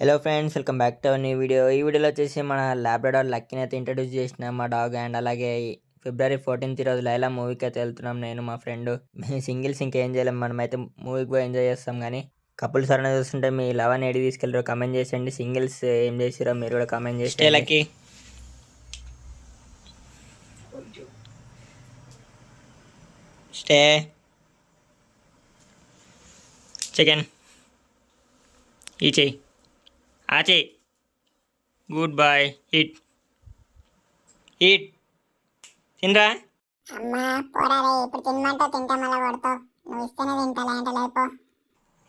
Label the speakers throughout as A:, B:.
A: Hello friends, welcome back to new video. ఈ వీడియోలో వచ్చేసి మన లాబ్రడార్ లక్కీని అయితే ఇంట్రడ్యూస్ చేసిన మా డాగ్. అండ్ అలాగే ఫిబ్రవరి 14th ఈరోజు లైలా మూవీకి అయితే వెళ్తున్నాం, నేను మా ఫ్రెండ్. సింగిల్స్ ఇంకేం చేయలేం, మనమైతే మూవీకి పోయి ఎంజాయ్ చేస్తాం. కానీ కపుల్స్ ఎవరైనా చూస్తుంటే మీ లవర్ ఏడి తీసుకెళ్ళారో కమెంట్ చేసేయండి. సింగిల్స్ ఏం చేసిరో మీరు కూడా కమెంట్ చేస్తే లక్కీ. స్టే చికెన్ ఈ చెయ్యి ఆచే. Good boy. ఈట్ ఈట్ తినరా.
B: అమ్మా పోరారే, ఇప్పుడు తినమంటే తింటా, మళ్ళీ కొడతావు. నువ్వు ఇస్తేనే తింటా, లేదంటే లేపో.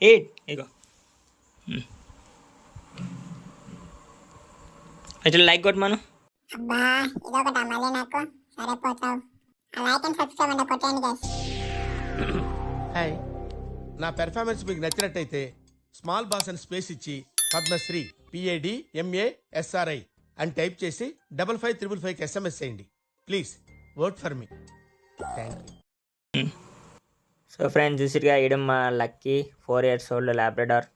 A: ఈట్ ఇగో. అయితే లైక్ కొట్టమను.
B: అబ్బా ఇదొకటా మళ్ళీ నాకు. సరే పోతావు. ఆ లైక్ అండ్ సబ్స్క్రైబ్ అంటే కొట్టండి గైస్.
C: హాయ్, నా పెర్ఫార్మెన్స్ మీకు నచ్చినట్టయితే స్మాల్ బాస్ అని స్పేస్ ఇచ్చి పద్మశ్రీ PADMASRI అని టైప్ చేసి 5555 SMS చేయండి. Please vote for me. Thank you.
A: So friends, చూసిరుగా ఈడం మా లక్కీ 4 years ఓల్డ్ లాబ్రడార్.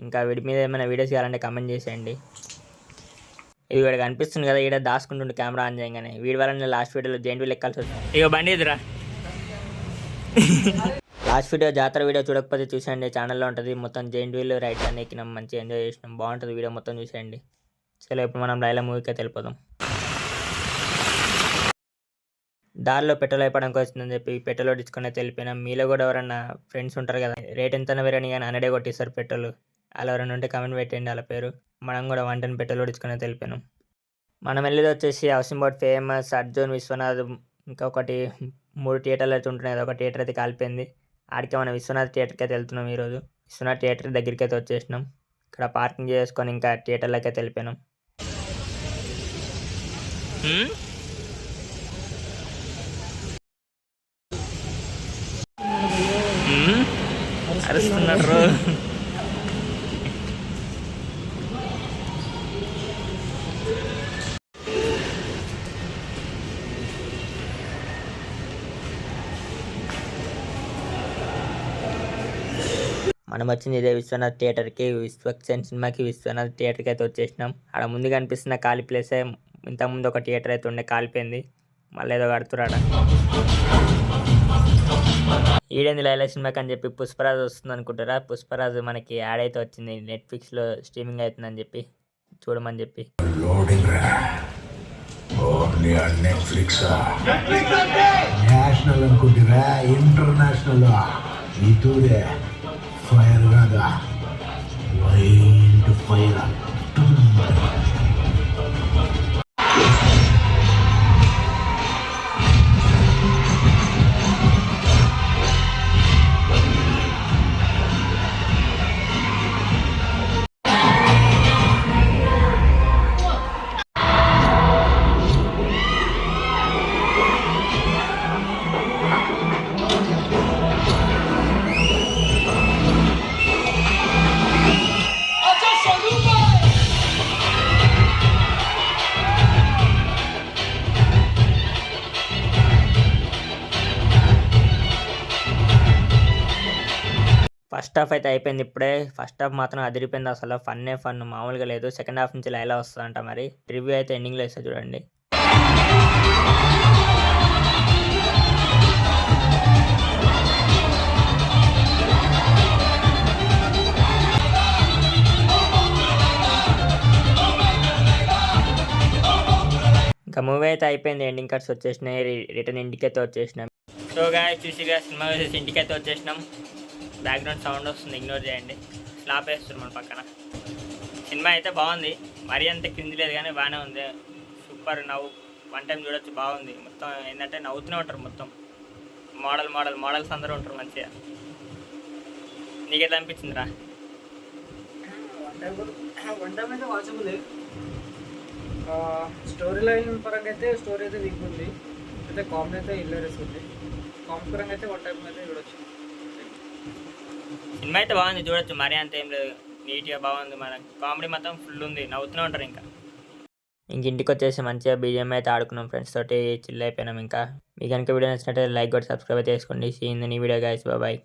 A: ఇంకా వీడి మీద ఏమైనా వీడియోస్ చేయాలంటే కమెంట్ చేసేయండి. ఇది వీడికి కనిపిస్తుంది కదా, ఈడ దాచుకుంటుండే కెమెరా ఆన్ చేయగానే. వీడి వల్ల లాస్ట్ వీడియోలో జెయింట్ వీల్ ఎక్కాల్సి వస్తుంది. ఇక బండి ఎదురా. లాస్ట్ వీడియో జాతర వీడియో చూడకపోతే చూసేయండి, ఛానల్లో ఉంటుంది. మొత్తం జెయింట్ వీల్ రైడ్స్ అన్ని ఎక్కినాం, మంచిగా ఎంజాయ్ చేసినాం. బాగుంటుంది వీడియో, మొత్తం చూసేయండి. సరే ఇప్పుడు మనం లైలా మూవీకి అయితే వెళ్ళిపోదాం. దారిలో పెట్రోల్ అయిపోవడానికి వచ్చిందని చెప్పి పెట్రోల్ కొట్టించుకొని అయితే వెళ్ళిపోయినాం. మీలో కూడా ఎవరన్నా ఫ్రెండ్స్ ఉంటారు కదా, రేట్ ఎంతైనా వేరని కానీ 100 కొట్టిస్తారు పెట్రోల్. అలా ఎవరైనా ఉంటే కమెంట్ పెట్టండి వాళ్ళ పేరు. మనం కూడా 110 పెట్రోల్ కొట్టించుకొని అయితే వెళ్ళిపోయినాం. మనం వెళ్ళేది వచ్చేసి housing board famous Arjun Viswanath. ఇంకొకటి 3 థియేటర్లు అయితే ఉంటున్నాయి, అదొక థియేటర్ అయితే కాలిపోయింది. ఆడికే మనం విశ్వనాథ్ థియేటర్కి అయితే వెళ్తున్నాం ఈరోజు. విశ్వనాథ్ థియేటర్ దగ్గరికి అయితే వచ్చేసినాం. ఇక్కడ పార్కింగ్ చేసుకొని ఇంకా థియేటర్లోకి అయితే వెళ్ళిపోయినాం. అరుస్తున్నాడు. మనం వచ్చింది ఇదే విశ్వనాథ్ థియేటర్కి, విశ్వక్సేన్ సినిమాకి విశ్వనాథ్ థియేటర్కి అయితే వచ్చేసినాం. అక్కడ ముందు కనిపిస్తున్న ఖాళీ ప్లేసే ఇంతకుముందు ఒక థియేటర్ అయితే ఉండే, కాలిపోయింది. మళ్ళీ ఏదో కడుతురాడ. ఈడేంది లైలా సినిమాకి అని చెప్పి పుష్పరాజ్ వస్తుంది అనుకుంటారా? పుష్పరాజ్ మనకి యాడ్ అయితే వచ్చింది, నెట్ఫ్లిక్స్లో స్ట్రీమింగ్ అవుతుందని చెప్పి చూడమని చెప్పి.
D: నేషనల్ అనుకుంటురా, ఇంటర్నేషనల్. ఇదే ఫైర్ కాదా, వైల్డ్ ఫైర్.
A: ఫస్ట్ హాఫ్ అయితే అయిపోయింది ఇప్పుడే. ఫస్ట్ హాఫ్ మాత్రం అదిరిపోయింది, అసలు ఫన్నే ఫన్ మామూలుగా లేదు. సెకండ్ హాఫ్ నుంచి లైలా వస్తుందంట. మరి రివ్యూ అయితే ఎండింగ్లో ఇస్తా చూడండి. ఇంకా మూవీ అయితే అయిపోయింది, ఎండింగ్ కట్స్ వచ్చేసినాయి, రిటర్న్ ఇంటికి అయితే వచ్చేసినాం. సో గాయ్స్, చూసిగా సినిమా వేసేసి ఇంటికి అయితే వచ్చేసినాం. బ్యాక్గ్రౌండ్ సౌండ్ వస్తుంది, ఇగ్నోర్ చేయండి. స్లాప్ వేస్తారు మన పక్కన. సినిమా అయితే బాగుంది, మరీ అంత క్రింది లేదు కానీ బాగానే ఉంది. సూపర్, నవ్వు 1 time చూడొచ్చు, బాగుంది. మొత్తం ఏంటంటే నవ్వుతూనే ఉంటారు, మొత్తం మోడల్స్ అందరూ ఉంటారు మంచిగా. నీకెట్లా అనిపించిందిరా?
E: వన్ టైం అయితే వాచబుల్. స్టోరీ లైన్ పరంగా అయితే స్టోరీ అయితే వీక్ ఉంది, అయితే కామెడీ అయితే హిల్లేరియస్ ఉంది. కామెడీ పరంగా అయితే 1 time అయితే చూడొచ్చు.
A: సినిమా అయితే బాగుంది, చూడొచ్చు, మరీ అంత ఏం లేదు, నీట్గా బాగుంది. మన కామెడీ మొత్తం ఫుల్ ఉంది, నవ్వుతూనే ఉంటారు. ఇంకా ఇంటికి వచ్చేసి మంచిగా BGM అయితే ఆడుకున్నాం, ఫ్రెండ్స్ తోటి చిల్ అయిపోయినాం. ఇంకా మీకు కనుక వీడియో నచ్చినట్టు లైక్ కొట్టి సబ్స్క్రైబ్ చేసుకోండి. See in the new video guys, bye.